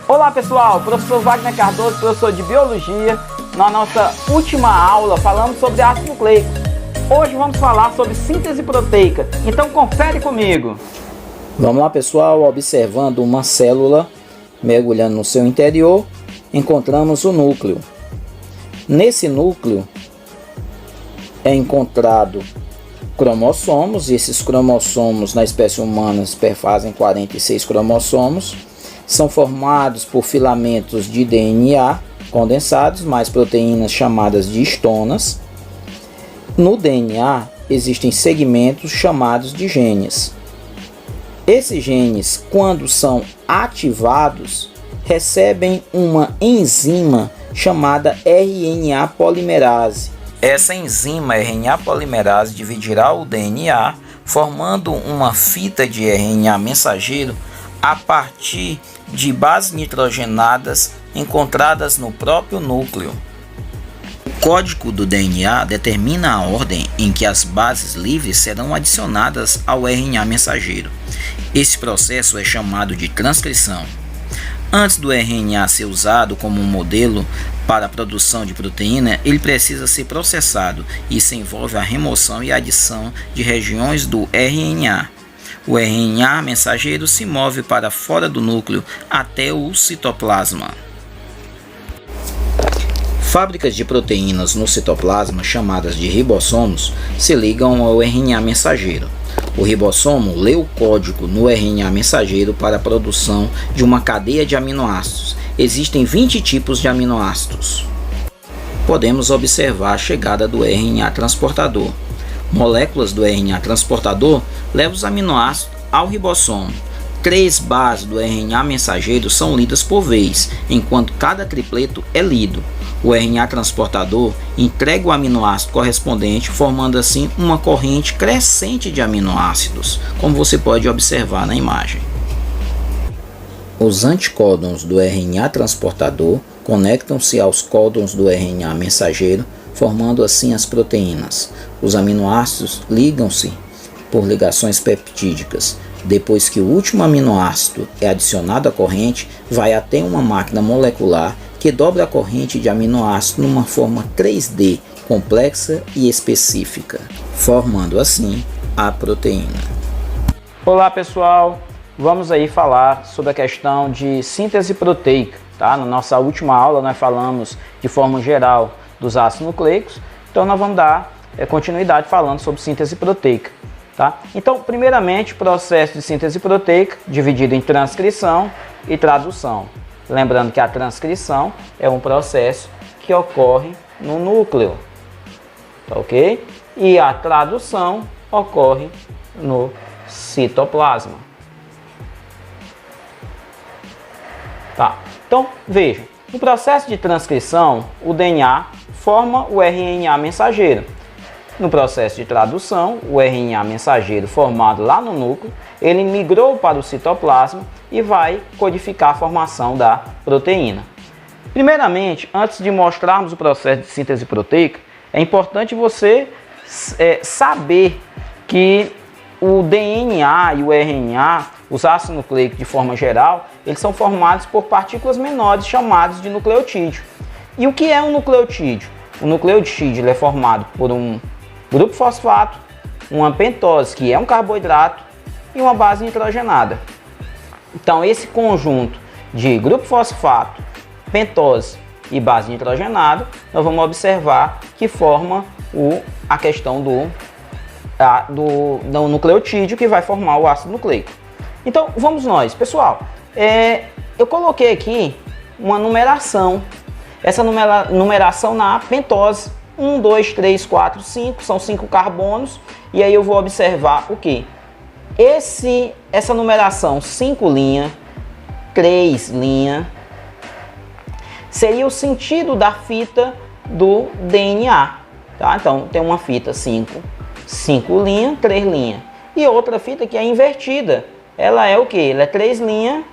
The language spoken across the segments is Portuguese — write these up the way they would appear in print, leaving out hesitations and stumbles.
Olá pessoal, professor Wagner Cardoso, professor de Biologia. Na nossa última aula falamos sobre ácido nucleico. Hoje vamos falar sobre síntese proteica, então confere comigo. Vamos lá pessoal, observando uma célula mergulhando no seu interior, encontramos o núcleo. Nesse núcleo é encontrado cromossomos, e esses cromossomos na espécie humana perfazem 46 cromossomos. São formados por filamentos de DNA condensados, mais proteínas chamadas de histonas. No DNA existem segmentos chamados de genes. Esses genes, quando são ativados, recebem uma enzima chamada RNA polimerase. Essa enzima RNA polimerase dividirá o DNA, formando uma fita de RNA mensageiro a partir de bases nitrogenadas encontradas no próprio núcleo. O código do DNA determina a ordem em que as bases livres serão adicionadas ao RNA mensageiro. Esse processo é chamado de transcrição. Antes do RNA ser usado como um modelo para a produção de proteína, ele precisa ser processado. Isso envolve a remoção e adição de regiões do RNA. O RNA mensageiro se move para fora do núcleo até o citoplasma. Fábricas de proteínas no citoplasma, chamadas de ribossomos, se ligam ao RNA mensageiro. O ribossomo lê o código no RNA mensageiro para a produção de uma cadeia de aminoácidos. Existem 20 tipos de aminoácidos. Podemos observar a chegada do RNA transportador. Moléculas do RNA transportador levam os aminoácidos ao ribossomo. 3 bases do RNA mensageiro são lidas por vez, enquanto cada tripleto é lido. O RNA transportador entrega o aminoácido correspondente, formando assim uma corrente crescente de aminoácidos, como você pode observar na imagem. Os anticódons do RNA transportador conectam-se aos códons do RNA mensageiro, formando assim as proteínas. Os aminoácidos ligam-se por ligações peptídicas. Depois que o último aminoácido é adicionado à corrente, vai até uma máquina molecular que dobra a corrente de aminoácido numa forma 3D complexa e específica, formando assim a proteína. Olá pessoal, vamos aí falar sobre a questão de síntese proteica, tá? Na nossa última aula nós falamos de forma geral dos ácidos nucleicos, então nós vamos dar continuidade falando sobre síntese proteica. Tá? Então, primeiramente, processo de síntese proteica dividido em transcrição e tradução. Lembrando que a transcrição é um processo que ocorre no núcleo, tá, ok? E a tradução ocorre no citoplasma. Tá? Então, veja, no processo de transcrição, o DNA forma o RNA mensageiro. No processo de tradução, o RNA mensageiro formado lá no núcleo, ele migrou para o citoplasma e vai codificar a formação da proteína. Primeiramente, antes de mostrarmos o processo de síntese proteica, é importante você saber que o DNA e o RNA, os ácidos nucleicos de forma geral, eles são formados por partículas menores chamadas de nucleotídeo. E o que é um nucleotídeo? O nucleotídeo ele é formado por um grupo fosfato, uma pentose, que é um carboidrato, e uma base nitrogenada. Então, esse conjunto de grupo fosfato, pentose e base nitrogenada, nós vamos observar que forma a questão do nucleotídeo, que vai formar o ácido nucleico. Então, vamos nós. Pessoal, eu coloquei aqui uma numeração. Essa numeração na pentose. 1, 2, 3, 4, 5, são 5 carbonos, e aí eu vou observar o que? Essa numeração 5 linha, 3 linha, seria o sentido da fita do DNA, tá? Então tem uma fita 5 linha, 3 linha, e outra fita que é invertida, ela é o que? Ela é 3 linha,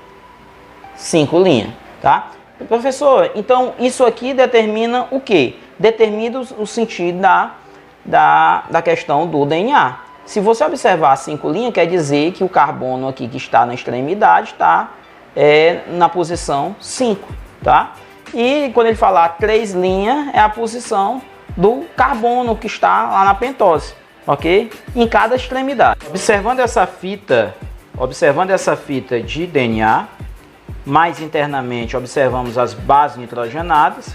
5 linha, tá? Professor, então isso aqui determina o que? Determina o sentido da questão do DNA. Se você observar 5 linhas, quer dizer que o carbono aqui que está na extremidade está na posição 5, tá? E quando ele falar 3 linhas, é a posição do carbono que está lá na pentose, ok? Em cada extremidade. Observando essa fita de DNA, mais internamente observamos as bases nitrogenadas,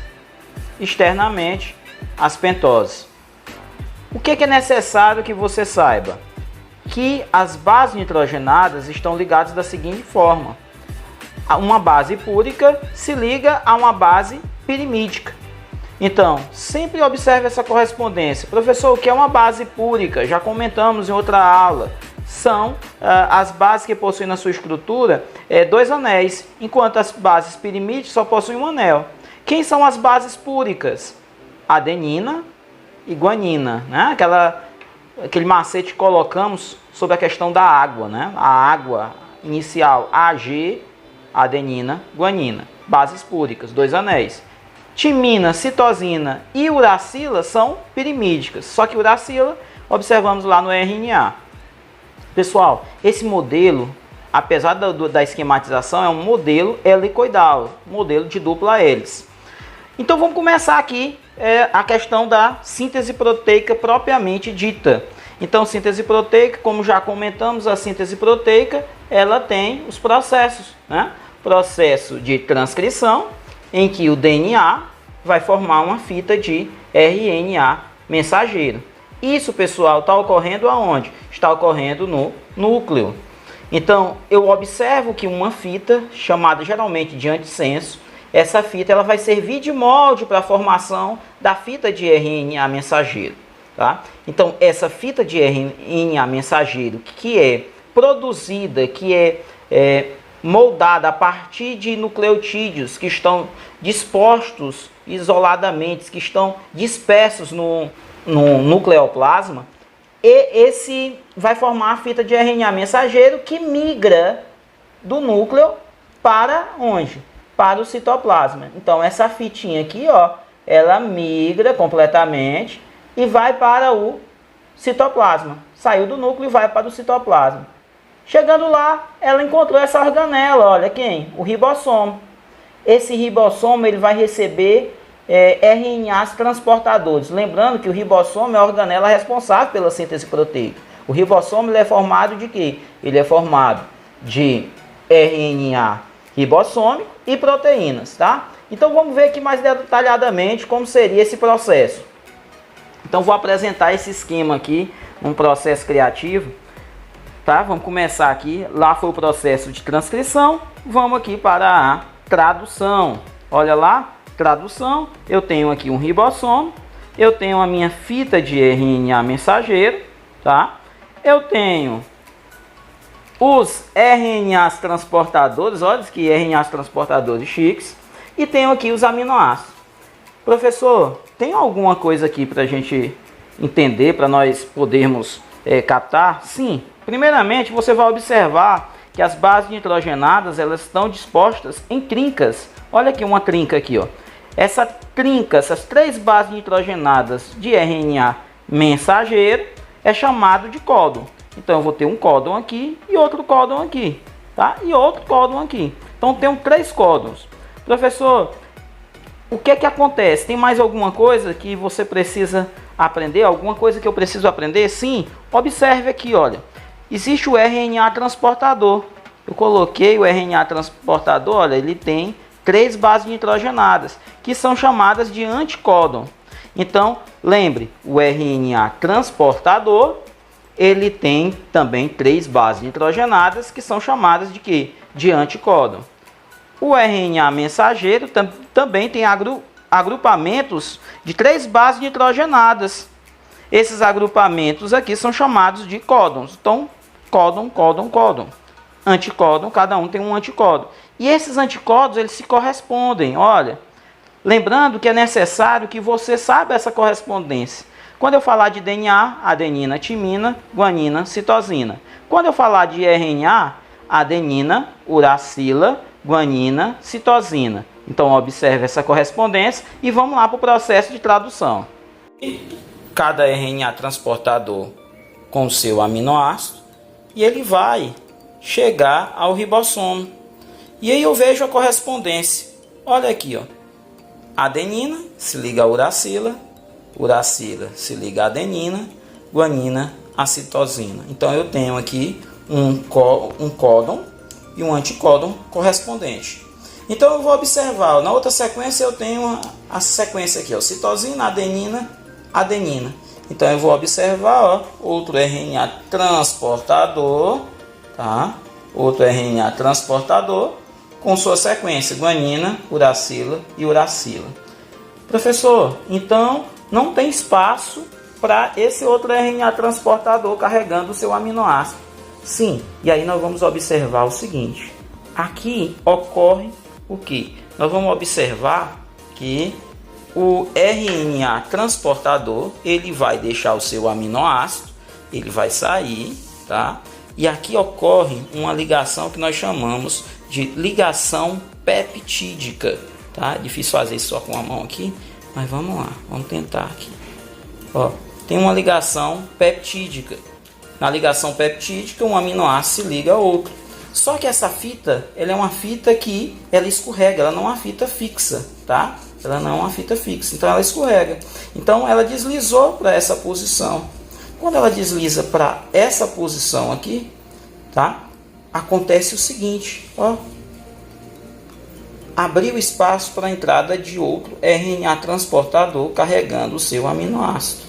externamente as pentoses. O que é necessário que você saiba? Que as bases nitrogenadas estão ligadas da seguinte forma: uma base púrica se liga a uma base pirimídica. Então, sempre observe essa correspondência. Professor, o que é uma base púrica? Já comentamos em outra aula. São as bases que possuem na sua estrutura 2 anéis, enquanto as bases pirimídicas só possuem um anel. Quem são as bases púricas? Adenina e guanina, né? Aquele macete que colocamos sobre a questão da água, né? A água inicial, AG, adenina, guanina. Bases púricas, 2 anéis. Timina, citosina e uracila são pirimídicas, só que uracila observamos lá no RNA. Pessoal, esse modelo, apesar da esquematização, é um modelo helicoidal, modelo de dupla hélice. Então vamos começar aqui a questão da síntese proteica propriamente dita. Então, síntese proteica, como já comentamos, a síntese proteica, ela tem os processos, né? Processo de transcrição, em que o DNA vai formar uma fita de RNA mensageiro. Isso, pessoal, está ocorrendo aonde? Está ocorrendo no núcleo. Então, eu observo que uma fita, chamada geralmente de antissenso, essa fita ela vai servir de molde para a formação da fita de RNA mensageiro. Tá? Então, essa fita de RNA mensageiro que é produzida, que é moldada a partir de nucleotídeos que estão dispostos isoladamente, que estão dispersos no nucleoplasma, e esse vai formar a fita de RNA mensageiro que migra do núcleo para onde? Para o citoplasma. Então, essa fitinha aqui, ó, ela migra completamente e vai para o citoplasma. Saiu do núcleo e vai para o citoplasma. Chegando lá, ela encontrou essa organela, olha quem? O ribossomo. Esse ribossomo ele vai receber RNAs transportadores. Lembrando que o ribossomo é a organela responsável pela síntese proteica. O ribossomo ele é formado de quê? Ele é formado de RNA ribossômico e proteínas, tá? Então vamos ver aqui mais detalhadamente como seria esse processo. Então vou apresentar esse esquema aqui, um processo criativo, tá? Vamos começar aqui. Lá foi o processo de transcrição, vamos aqui para a tradução. Olha lá, tradução. Eu tenho aqui um ribossomo, eu tenho a minha fita de RNA mensageiro, tá? Eu tenho os RNAs transportadores, olha que RNAs transportadores chiques, e tenho aqui os aminoácidos. Professor, tem alguma coisa aqui para a gente entender, para nós podermos captar? Sim. Primeiramente, você vai observar que as bases nitrogenadas elas estão dispostas em trincas. Olha aqui uma trinca aqui, ó. Essa trinca, essas 3 bases nitrogenadas de RNA mensageiro é chamado de códon. Então eu vou ter um códon aqui e outro códon aqui, tá? E outro códon aqui. Então eu tenho 3 códons. Professor, o que é que acontece? Tem mais alguma coisa que você precisa aprender? Alguma coisa que eu preciso aprender? Sim. Observe aqui, olha. Existe o RNA transportador. Eu coloquei o RNA transportador, olha, ele tem 3 bases nitrogenadas, que são chamadas de anticódon. Então, lembre, o RNA transportador, ele tem também 3 bases nitrogenadas, que são chamadas de quê? De anticódon. O RNA mensageiro também tem agrupamentos de 3 bases nitrogenadas. Esses agrupamentos aqui são chamados de códons. Então, códon, códon, códon. Anticódon, cada um tem um anticódon. E esses anticódons, eles se correspondem, olha. Lembrando que é necessário que você saiba essa correspondência. Quando eu falar de DNA, adenina, timina, guanina, citosina. Quando eu falar de RNA, adenina, uracila, guanina, citosina. Então, observe essa correspondência e vamos lá para o processo de tradução. Cada RNA transportador com o seu aminoácido e ele vai chegar ao ribossomo. E aí eu vejo a correspondência. Olha aqui, ó. Adenina se liga a uracila, uracila se liga a adenina, guanina a citosina. Então eu tenho aqui um códon e um anticódon correspondente. Então eu vou observar, na outra sequência eu tenho a sequência aqui, ó, citosina, adenina, adenina. Então eu vou observar, ó, outro RNA transportador, tá? Outro RNA transportador com sua sequência guanina, uracila e uracila. Professor, então não tem espaço para esse outro RNA transportador carregando o seu aminoácido. Sim, e aí nós vamos observar o seguinte. Aqui ocorre o que? Nós vamos observar que o RNA transportador, ele vai deixar o seu aminoácido, ele vai sair, tá? E aqui ocorre uma ligação que nós chamamos de ligação peptídica, tá? Difícil fazer isso só com a mão aqui, mas vamos lá, vamos tentar aqui. Ó, tem uma ligação peptídica. Na ligação peptídica, um aminoácido se liga a outro. Só que essa fita, ela é uma fita que ela escorrega, ela não é uma fita fixa, tá? Ela não é uma fita fixa, então ela escorrega. Então ela deslizou para essa posição. Quando ela desliza para essa posição aqui, tá? Acontece o seguinte, ó. Abriu espaço para a entrada de outro RNA transportador carregando o seu aminoácido.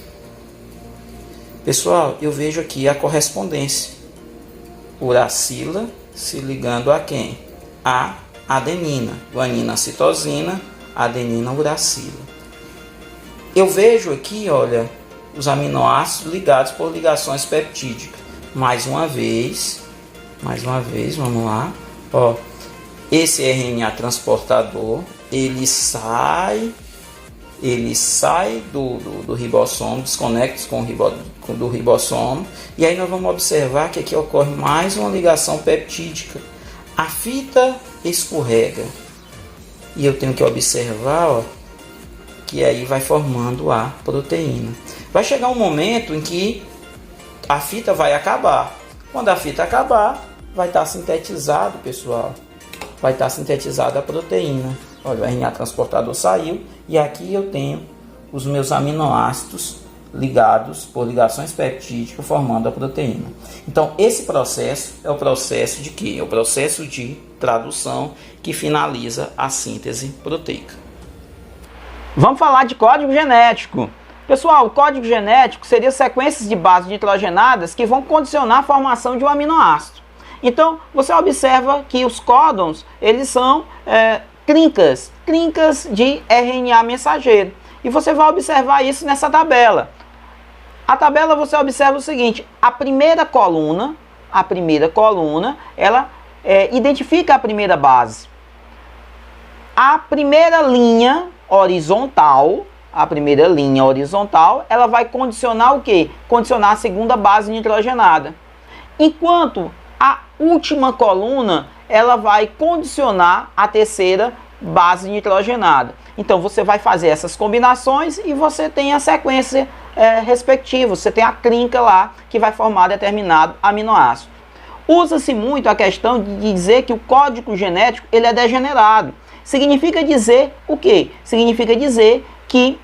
Pessoal, eu vejo aqui a correspondência. Uracila se ligando a quem? A adenina. Guanina, citosina, adenina, uracila. Eu vejo aqui, olha, os aminoácidos ligados por ligações peptídicas. Mais uma vez, vamos lá. Ó, esse RNA transportador, ele sai do ribossomo, desconecta do ribossomo, e aí nós vamos observar que aqui ocorre mais uma ligação peptídica. A fita escorrega e eu tenho que observar, ó, que aí vai formando a proteína. Vai chegar um momento em que a fita vai acabar. Quando a fita acabar, vai estar sintetizado, pessoal, vai estar sintetizada a proteína. Olha, o RNA transportador saiu e aqui eu tenho os meus aminoácidos ligados por ligações peptídicas formando a proteína. Então esse processo é o processo de quê? É o processo de tradução que finaliza a síntese proteica. Vamos falar de código genético. Pessoal, o código genético seria sequências de bases nitrogenadas que vão condicionar a formação de um aminoácido. Então você observa que os códons, eles são trincas de RNA mensageiro. E você vai observar isso nessa tabela. A tabela você observa o seguinte: a primeira coluna, ela identifica a primeira base. A primeira linha horizontal, ela vai condicionar o quê? Condicionar a segunda base nitrogenada. Enquanto a última coluna, ela vai condicionar a terceira base nitrogenada. Então você vai fazer essas combinações e você tem a sequência respectiva. Você tem a trinca lá que vai formar determinado aminoácido. Usa-se muito a questão de dizer que o código genético ele é degenerado. Significa dizer o quê? Significa dizer que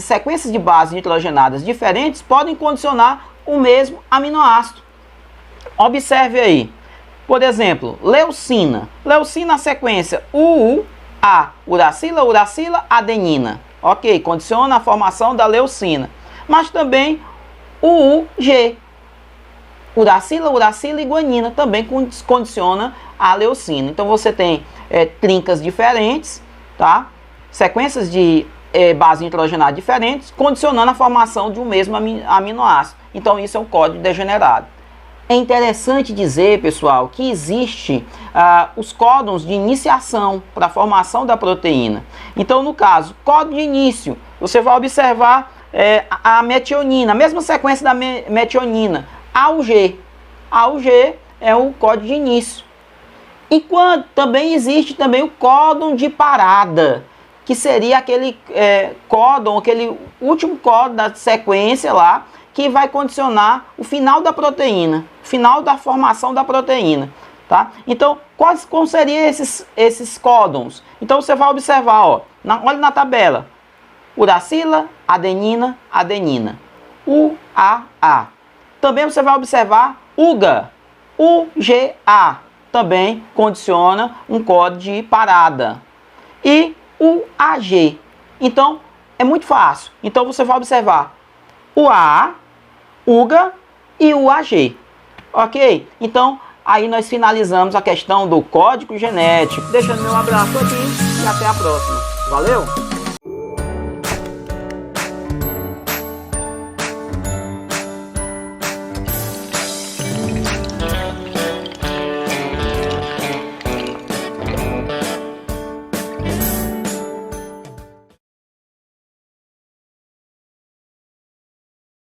sequências de bases nitrogenadas diferentes podem condicionar o mesmo aminoácido. Observe aí. Por exemplo, leucina. Leucina, a sequência UU-A, uracila, uracila, adenina. Ok, condiciona a formação da leucina. Mas também UU-G, uracila, uracila e guanina, também condiciona a leucina. Então você tem trincas diferentes, tá? Sequências de base nitrogenada diferentes, condicionando a formação de um mesmo aminoácido. Então isso é um código degenerado. É interessante dizer, pessoal, que existe os códons de iniciação para a formação da proteína. Então, no caso, códon de início, você vai observar a metionina, a mesma sequência da metionina, AUG. AUG é o código de início. Enquanto também existe também o códon de parada, que seria aquele códon, aquele último códon da sequência lá, que vai condicionar o final da proteína, o final da formação da proteína, tá? Então, quais seriam esses códons? Então, você vai observar, ó, olha na tabela, uracila, adenina, adenina, UAA. Também você vai observar UGA, UGA, também condiciona um código de parada, e UAG. Então, é muito fácil. Então, você vai observar UAA, UGA e UAG. Ok? Então, aí nós finalizamos a questão do código genético. Deixando meu abraço aqui e até a próxima. Valeu!